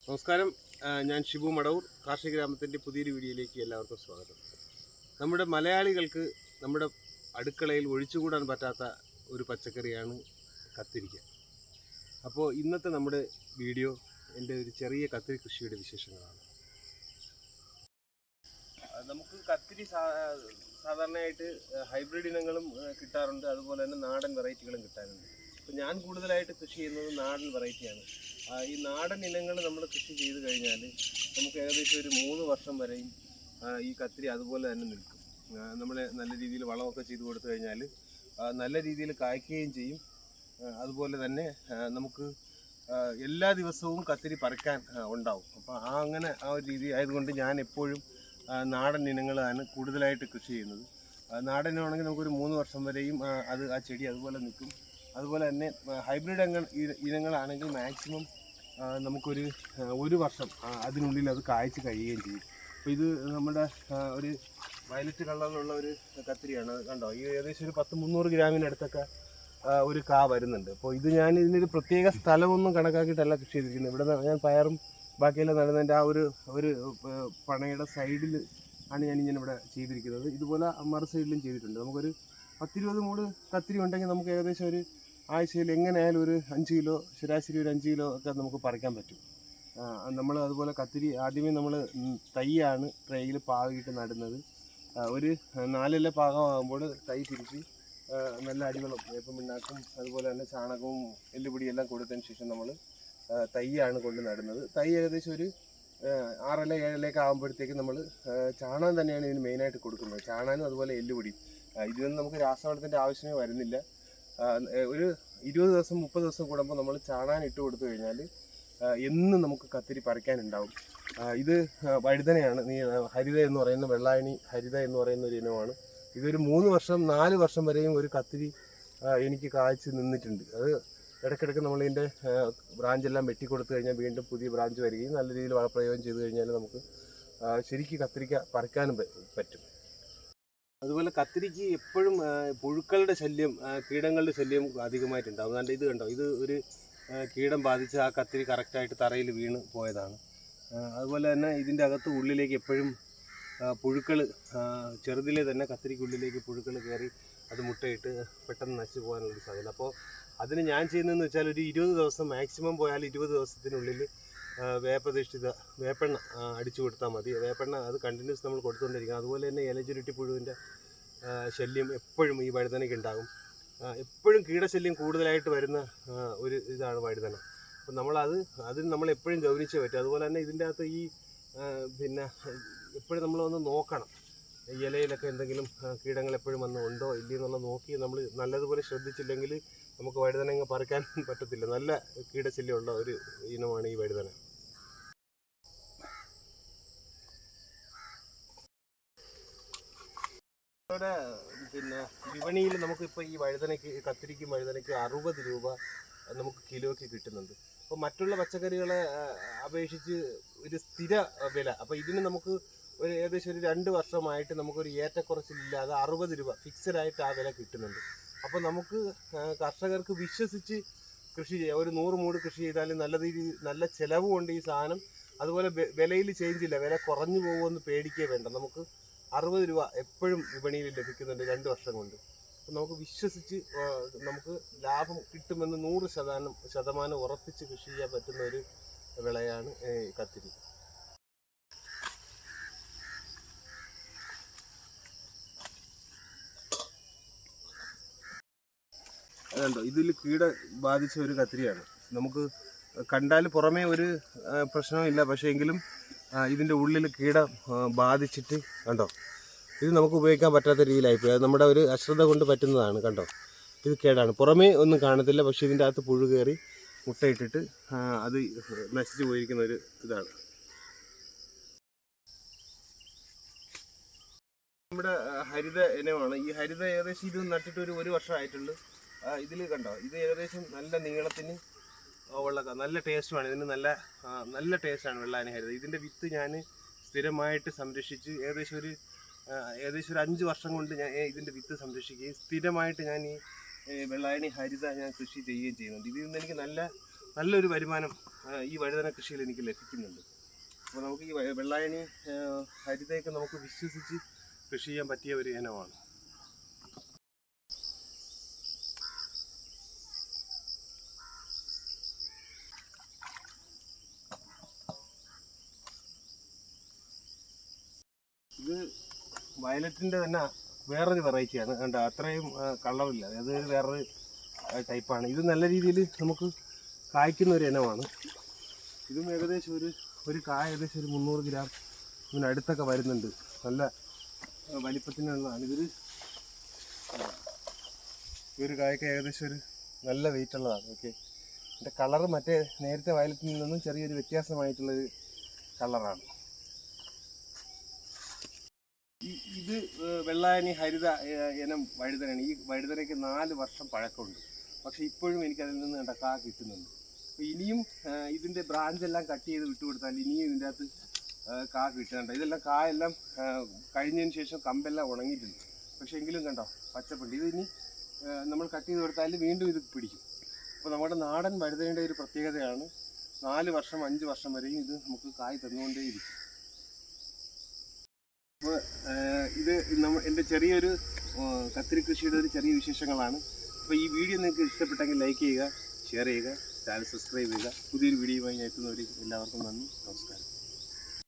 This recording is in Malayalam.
നമസ്കാരം. ഞാൻ ഷിബു മടവൂർ. കാർഷിക ഗ്രാമത്തിൻ്റെ പുതിയൊരു വീഡിയോയിലേക്ക് എല്ലാവർക്കും സ്വാഗതം. നമ്മുടെ മലയാളികൾക്ക് നമ്മുടെ അടുക്കളയിൽ ഒഴിച്ചുകൂടാൻ പറ്റാത്ത ഒരു പച്ചക്കറിയാണ് കത്തിരിക്ക. അപ്പോൾ ഇന്നത്തെ നമ്മുടെ വീഡിയോ എൻ്റെ ഒരു ചെറിയ കത്തിരി കൃഷിയുടെ വിശേഷങ്ങളാണ്. നമുക്ക് കത്തിരി സാധാരണയായിട്ട് ഹൈബ്രിഡ് ഇനങ്ങളും കിട്ടാറുണ്ട്, അതുപോലെ തന്നെ നാടൻ വെറൈറ്റികളും കിട്ടാറുണ്ട്. അപ്പോൾ ഞാൻ കൂടുതലായിട്ട് കൃഷി ചെയ്യുന്നത് നാടൻ വെറൈറ്റിയാണ്. ഈ നാടൻ ഇനങ്ങൾ നമ്മൾ കൃഷി ചെയ്ത് കഴിഞ്ഞാൽ നമുക്ക് ഏകദേശം ഒരു 3 വർഷം വരെയും ഈ കത്തിരി അതുപോലെ തന്നെ നിൽക്കും. നമ്മൾ നല്ല രീതിയിൽ വളമൊക്കെ ചെയ്ത് കൊടുത്തു കഴിഞ്ഞാൽ നല്ല രീതിയിൽ കായ്ക്കുകയും ചെയ്യും. അതുപോലെ തന്നെ നമുക്ക് എല്ലാ ദിവസവും കത്തിരി പറിക്കാൻ ഉണ്ടാവും. അപ്പോൾ അങ്ങനെ ആ ഒരു രീതി ആയതുകൊണ്ട് ഞാൻ എപ്പോഴും നാടൻ ഇനങ്ങളാണ് കൂടുതലായിട്ട് കൃഷി ചെയ്യുന്നത്. നാടൻ ഇനമാണെങ്കിൽ നമുക്കൊരു 3 വർഷം വരെയും ആ ചെടി അതുപോലെ നിൽക്കും. അതുപോലെ തന്നെ ഹൈബ്രിഡ് ഇനങ്ങളാണെങ്കിൽ മാക്സിമം നമുക്കൊരു വർഷം അതിനുള്ളിൽ അത് കായ്ച്ച് കഴിയുകയും ചെയ്യും. അപ്പോൾ ഇത് നമ്മുടെ ഒരു വയലറ്റ് കളറിലുള്ള ഒരു കത്തിരിയാണ്. കണ്ടോ, ഈ ഏകദേശം ഒരു 300 ഗ്രാമിനടുത്തൊക്കെ ഒരു കാ വരുന്നുണ്ട്. അപ്പോൾ ഇതിനൊരു പ്രത്യേക സ്ഥലമൊന്നും കണക്കാക്കിയിട്ടല്ല കൃഷി ചെയ്തിരിക്കുന്നത്. ഇവിടെ ഞാൻ പയറും ബാക്കിയെല്ലാം നടുന്നതിൻ്റെ ആ ഒരു പണയുടെ സൈഡിൽ ആണ് ഞാനിങ്ങനെ ഇവിടെ ചെയ്തിരിക്കുന്നത്. ഇതുപോലെ മറു സൈഡിലും ചെയ്തിട്ടുണ്ട്. നമുക്കൊരു 10-20 മൂട് കത്തിരി ഉണ്ടെങ്കിൽ നമുക്ക് ഏകദേശം ഒരു ആഴ്ചയിൽ എങ്ങനെയായാലും ഒരു 5 കിലോ, ശരാശരി ഒരു 5 കിലോ ഒക്കെ നമുക്ക് പറിക്കാൻ പറ്റും. നമ്മൾ അതുപോലെ കത്തിരി ആദ്യമേ നമ്മൾ തൈയാണ് ട്രേയിൽ പാകിയിട്ട് നടുന്നത്. ഒരു 4 ഇല പാകമാകുമ്പോൾ തൈ തിരിച്ച് നല്ല അടിവളം വേപ്പം പിണ്ണാക്കും അതുപോലെ തന്നെ ചാണകവും എല്ലുപൊടിയും എല്ലാം കൊടുത്തതിന് ശേഷം നമ്മൾ തൈയാണ് കൊണ്ട് നടുന്നത്. തൈ ഏകദേശം ഒരു 6 ഇല 7 ഇലയൊക്കെ ആകുമ്പോഴത്തേക്ക് നമ്മൾ ചാണകം തന്നെയാണ് ഇതിന് മെയിനായിട്ട് കൊടുക്കുന്നത്. ചാണകനും അതുപോലെ എല്ലുപൊടിയും. ഇതിനൊന്നും നമുക്ക് രാസവളത്തിൻ്റെ ആവശ്യമേ വരുന്നില്ല. ഒരു 20 ദിവസം 30 ദിവസം കൂടുമ്പോൾ നമ്മൾ ചാണകം ഇട്ട് കൊടുത്തു കഴിഞ്ഞാൽ എന്നും നമുക്ക് കത്തിരി പറിക്കാനുണ്ടാവും. ഇത് വഴുതനയാണ്, ഹരിത എന്ന് പറയുന്ന വെള്ളായണി ഹരിത എന്ന് പറയുന്ന ഒരു ഇനമാണ്. ഇതൊരു 3 വർഷം 4 വർഷം വരെയും ഒരു കത്തിരി എനിക്ക് കായ്ച്ച് നിന്നിട്ടുണ്ട്. അത് ഇടയ്ക്കിടയ്ക്ക് നമ്മളിതിൻ്റെ ബ്രാഞ്ചെല്ലാം വെട്ടിക്കൊടുത്തു കഴിഞ്ഞാൽ വീണ്ടും പുതിയ ബ്രാഞ്ച് വരികയും നല്ല രീതിയിൽ വളപ്രയോഗം ചെയ്ത് കഴിഞ്ഞാൽ നമുക്ക് ശരിക്കും കത്തിരിക്ക പറിക്കാനും പറ്റും. അതുപോലെ കത്തിരിക്ക് എപ്പോഴും പുഴുക്കളുടെ ശല്യം, കീടങ്ങളുടെ ശല്യം അധികമായിട്ടുണ്ടാകും. അതുകൊണ്ട് ഇത് കണ്ടോ, ഇത് ഒരു കീടം ബാധിച്ച് ആ കത്തിരി കറക്റ്റായിട്ട് തറയിൽ വീണ് പോയതാണ്. അതുപോലെ തന്നെ ഇതിൻ്റെ അകത്ത് ഉള്ളിലേക്ക് എപ്പോഴും പുഴുക്കൾ, ചെറുതിലെ തന്നെ കത്തിരിക്കുള്ളിലേക്ക് പുഴുക്കൾ കയറി അത് മുട്ടയിട്ട് പെട്ടെന്ന് നശിച്ചു പോകാനുള്ളൊരു സാധ്യത. അപ്പോൾ അതിന് ഞാൻ ചെയ്യുന്നതെന്ന് വെച്ചാൽ ഒരു 20 ദിവസം മാക്സിമം പോയാൽ 20 ദിവസത്തിനുള്ളിൽ വേപ്പെണ്ണ അടിച്ചു കൊടുത്താൽ മതി. വേപ്പെണ്ണ അത് കണ്ടിന്യൂസ് നമ്മൾ കൊടുത്തുകൊണ്ടിരിക്കണം. അതുപോലെ തന്നെ ഇലചുരുട്ടി പുഴുവിൻ്റെ ശല്യം എപ്പോഴും ഈ വഴുതനയ്ക്ക് ഉണ്ടാകും. എപ്പോഴും കീടശല്യം കൂടുതലായിട്ട് വരുന്ന ഒരു ഇതാണ് വഴുതന. അപ്പം അതിന് നമ്മൾ എപ്പോഴും ഗൗനിച്ചേ പറ്റും. അതുപോലെ തന്നെ ഇതിൻ്റെ അകത്ത് പിന്നെ എപ്പോഴും നമ്മളൊന്ന് നോക്കണം, ഇലയിലൊക്കെ എന്തെങ്കിലും കീടങ്ങൾ എപ്പോഴും ഉണ്ടോ ഇല്ലയെന്നുള്ളത് നോക്കി നമ്മൾ നല്ലതുപോലെ ശ്രദ്ധിച്ചില്ലെങ്കിൽ നമുക്ക് വഴുതനങ്ങ പറിക്കാൻ പറ്റത്തില്ല. നല്ല കീടശല്യമുള്ള ഒരു ഇനമാണ് ഈ വഴുതന. ഇവിടെ പിന്നെ വിപണിയിൽ നമുക്കിപ്പോൾ ഈ കത്തിരിക്കും വഴുതനയ്ക്ക് 60 രൂപ നമുക്ക് കിലോയ്ക്ക് കിട്ടുന്നുണ്ട്. അപ്പോൾ മറ്റുള്ള പച്ചക്കറികളെ അപേക്ഷിച്ച് ഒരു സ്ഥിര വില. അപ്പോൾ ഇതിന് നമുക്ക് ഏകദേശം ഒരു 2 വർഷമായിട്ട് നമുക്കൊരു ഏറ്റക്കുറച്ചിലില്ലാതെ 60 രൂപ ഫിക്സഡായിട്ട് ആ വില കിട്ടുന്നുണ്ട്. അപ്പോൾ നമുക്ക് കർഷകർക്ക് വിശ്വസിച്ച് കൃഷി ചെയ്യാം. ഒരു 100 മൂട് കൃഷി ചെയ്താലും നല്ല ചിലവുമുണ്ട് ഈ സാധനം. അതുപോലെ വിലയിൽ ചേഞ്ച് ഇല്ല, വില കുറഞ്ഞു പോകുമെന്ന് പേടിക്കേ വേണ്ട. നമുക്ക് 60 രൂപ എപ്പോഴും വിപണിയിൽ ലഭിക്കുന്നുണ്ട് 2 വർഷം കൊണ്ട്. അപ്പം നമുക്ക് വിശ്വസിച്ച് നമുക്ക് ലാഭം കിട്ടുമെന്ന് 100% ഉറപ്പിച്ച് കൃഷി ചെയ്യാൻ പറ്റുന്ന ഒരു വിളയാണ് കത്തിരി. അതുണ്ടോ, ഇതിൽ കീട ബാധിച്ച ഒരു കത്തിരിയാണ്. നമുക്ക് കണ്ടാൽ പുറമേ ഒരു പ്രശ്നമില്ല, പക്ഷേ എങ്കിലും ഇതിൻ്റെ ഉള്ളിൽ കീടം ബാധിച്ചിട്ട് കണ്ടോ, ഇത് നമുക്ക് ഉപയോഗിക്കാൻ പറ്റാത്ത രീതിയിലായിപ്പോയി. അത് നമ്മുടെ ഒരു അശ്രദ്ധ കൊണ്ട് പറ്റുന്നതാണ്. കണ്ടോ, ഇത് കേടാണ്. പുറമേ ഒന്നും കാണത്തില്ല, പക്ഷേ ഇതിൻ്റെ അകത്ത് പുഴു കയറി മുട്ടയിട്ടിട്ട് അത് നശിച്ചു പോയിരിക്കുന്ന ഒരു ഇതാണ്. നമ്മുടെ ഹരിത ഇനമാണ്. ഈ ഹരിത ഏകദേശം ഇത് നട്ടിട്ട് ഒരു വർഷമായിട്ടുള്ളൂ. ഇതിൽ കണ്ടോ, ഇത് ഏകദേശം നല്ല നീളത്തിന് ഉള്ള നല്ല ടേസ്റ്റുമാണ്. ഇതിന് നല്ല ടേസ്റ്റാണ് വെള്ളായണി ഹരിത. ഇതിൻ്റെ വിത്ത് ഞാൻ സ്ഥിരമായിട്ട് സംരക്ഷിച്ച് ഏകദേശം ഒരു 5 വർഷം കൊണ്ട് ഞാൻ ഇതിൻ്റെ വിത്ത് സംരക്ഷിക്കുകയും സ്ഥിരമായിട്ട് ഞാൻ ഈ വെള്ളായണി ഹരിത ഞാൻ കൃഷി ചെയ്യുകയും ചെയ്യുന്നുണ്ട്. ഇതിൽ നിന്ന് എനിക്ക് നല്ല നല്ലൊരു വരുമാനം ഈ വഴുതന കൃഷിയിൽ എനിക്ക് ലഭിക്കുന്നുണ്ട്. അപ്പോൾ നമുക്ക് ഈ വെള്ളായണി ഹരിതയൊക്കെ നമുക്ക് വിശ്വസിച്ച് കൃഷി ചെയ്യാൻ പറ്റിയ ഒരു ഇനമാണ്. ഇത് വയലറ്റിൻ്റെ തന്നെ വേറൊരു വെറൈറ്റിയാണ്. കണ്ട അത്രയും കളറില്ല, അത് വേറൊരു ടൈപ്പാണ്. ഇത് നല്ല രീതിയിൽ നമുക്ക് കായ്ക്കുന്ന ഒരു ഇനമാണ്. ഇതും ഏകദേശം ഒരു കായ ഏകദേശം ഒരു 300 ഗ്രാം ഇതിനടുത്തൊക്കെ വരുന്നുണ്ട്. നല്ല വലിപ്പത്തിനുള്ളതാണ്. ഒരു കായ്ക്ക് ഏകദേശം ഒരു നല്ല വെയിറ്റ് ഉള്ളതാണ്. ഓക്കെ, ഇതിൻ്റെ കളറ് മറ്റേ നേരത്തെ വയലറ്റിൽ നിന്നും ചെറിയൊരു വ്യത്യാസമായിട്ടുള്ളൊരു കളറാണ്. ഇത് വെള്ളായണി ഹരിത ഇനം വഴുതനയാണ്. ഈ വഴുതനയ്ക്ക് 4 വർഷം പഴക്കമുണ്ട്. പക്ഷേ ഇപ്പോഴും എനിക്കതിൽ നിന്ന് കണ്ട കാ കിട്ടുന്നുണ്ട്. അപ്പോൾ ഇനിയും ഇതിൻ്റെ ബ്രാഞ്ചെല്ലാം കട്ട് ചെയ്ത് വിട്ടുകൊടുത്താൽ ഇനിയും ഇതിൻ്റെ അകത്ത് കാ കിട്ടുന്നുണ്ട്. ഇതെല്ലാം കായെല്ലാം കഴിഞ്ഞതിന് ശേഷം കമ്പെല്ലാം ഉണങ്ങിയിട്ടുണ്ട്. പക്ഷേ എങ്കിലും കണ്ടോ പച്ചപ്പുണ്ട്. ഇത് ഇനി നമ്മൾ കട്ട് ചെയ്ത് കൊടുത്താൽ വീണ്ടും ഇത് പിടിക്കും. അപ്പോൾ നമ്മുടെ നാടൻ വഴുതനയുടെ ഒരു പ്രത്യേകതയാണ് 4 വർഷം 5 വർഷം വരെയും ഇത് നമുക്ക് കായ് തന്നുകൊണ്ടേയിരിക്കും. അപ്പോൾ ഇത് എൻ്റെ ചെറിയൊരു കത്തിരി കൃഷിയുടെ ഒരു ചെറിയ വിശേഷങ്ങളാണ്. അപ്പോൾ ഈ വീഡിയോ നിങ്ങൾക്ക് ഇഷ്ടപ്പെട്ടെങ്കിൽ ലൈക്ക് ചെയ്യുക, ഷെയർ ചെയ്യുക, ചാനൽ സബ്സ്ക്രൈബ് ചെയ്യുക. പുതിയൊരു വീഡിയോയുമായി ഞാൻ എത്തുന്നവരെ എല്ലാവർക്കും നന്ദി, നമസ്കാരം.